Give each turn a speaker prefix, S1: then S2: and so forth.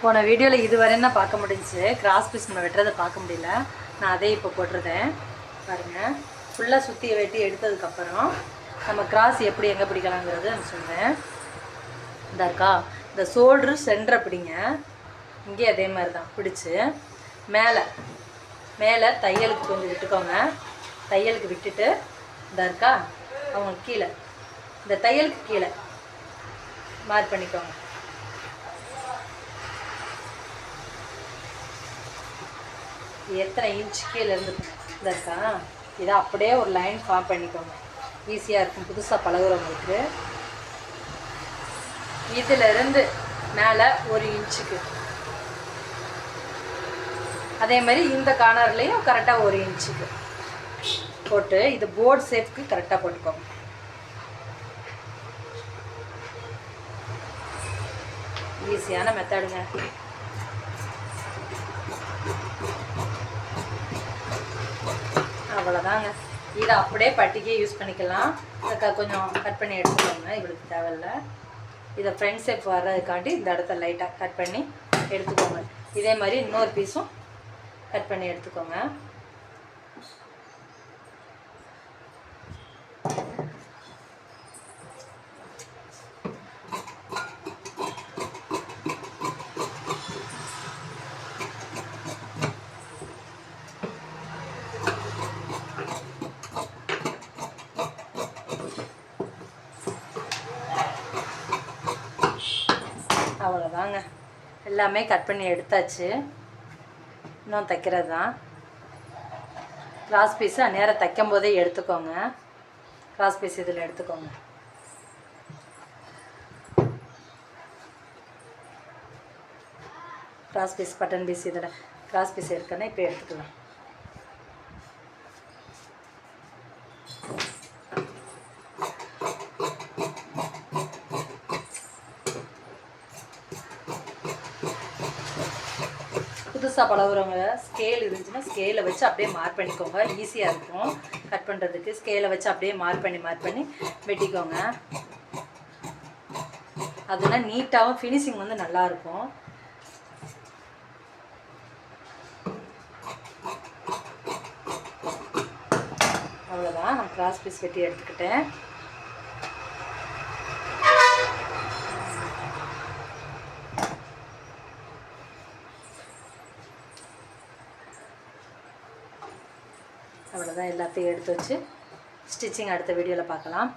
S1: போன வீடியோவில் இதுவரையும் தான் பார்க்க முடிஞ்சிச்சு. கிராஸ் பீஸ் நம்ம வெட்டுறதை பார்க்க முடியல. நான் அதே இப்போ போட்டிருந்தேன் பாருங்கள். ஃபுல்லாக சுற்றி வெட்டி எடுத்ததுக்கப்புறம் நம்ம கிராஸ் எப்படி எங்கே பிடிக்கலாங்கிறது நான் சொல்கிறேன். இந்த இருக்கா, இந்த ஷோல்ட்ரு சென்டரை பிடிங்க. இங்கே அதே மாதிரி தான் பிடிச்சி மேலே தையலுக்கு கொஞ்சம் விட்டுக்கோங்க. தையலுக்கு விட்டுட்டு இந்த இருக்கா, அவங்க கீழே இந்த தையலுக்கு கீழே மார்க் பண்ணிக்கோங்க. எத்தனை இன்ச் கீழே இருந்து இந்த இருக்கா, இதை அப்படியே ஒரு லைன் ஃபார்ம் பண்ணிக்கோங்க. ஈஸியாக இருக்கும் புதுசாக பழகுறவங்களுக்கு. இதிலிருந்து மேலே 1 இன்ச்சுக்கு, அதே மாதிரி இந்த கார்னர்லேயும் கரெக்டாக 1 இன்ச்சுக்கு போட்டு இது போர்டு ஷேப்புக்கு கரெக்டாக போட்டுக்கோங்க. ஈஸியான மெத்தடுங்க. அவ்வளோதாங்க. இதை அப்படியே பட்டிக்கே யூஸ் பண்ணிக்கலாம். கொஞ்சம் கட் பண்ணி எடுத்துக்கோங்க, இவளுக்கு தேவையில்லை. இதை ஃப்ரண்ட் ஷேப் வர்றதுக்காண்டி இந்த இடத்த லைட்டாக கட் பண்ணி எடுத்துக்கோங்க. இதே மாதிரி இன்னொரு பீஸும் கட் பண்ணி எடுத்துக்கோங்க. அவ்வளோதாங்க, எல்லாமே கட் பண்ணி எடுத்தாச்சு. இன்னும் தைக்கிறது தான். கிராஸ் பீஸு நேரம் தைக்கும் போதே எடுத்துக்கோங்க. கிராஸ் பீஸ் இதில் எடுத்துக்கோங்க. கிராஸ் பீஸ் பட்டன் பீஸ் இதில் கிராஸ் பீஸ் இருக்குன்னா இப்போ எடுத்துக்கலாம். புதுசாக பழகுறவங்க ஸ்கேல் இருந்துச்சுன்னா ஸ்கேலை வச்சு அப்படியே மார்க் பண்ணிக்கோங்க. ஈஸியாக இருக்கும் கட் பண்ணுறதுக்கு. ஸ்கேலை வச்சு அப்படியே மார்க் பண்ணி வெட்டிக்கோங்க. அதெல்லாம் நீட்டாகவும் ஃபினிஷிங் வந்து நல்லாயிருக்கும். அவ்வளோதான், நான் கிராஸ் பீஸ் வெட்டி எடுத்துக்கிட்டேன். அவ்வளோதான், எல்லாத்தையும் எடுத்து வச்சு ஸ்டிச்சிங் அடுத்த வீடியோவில் பார்க்கலாம்.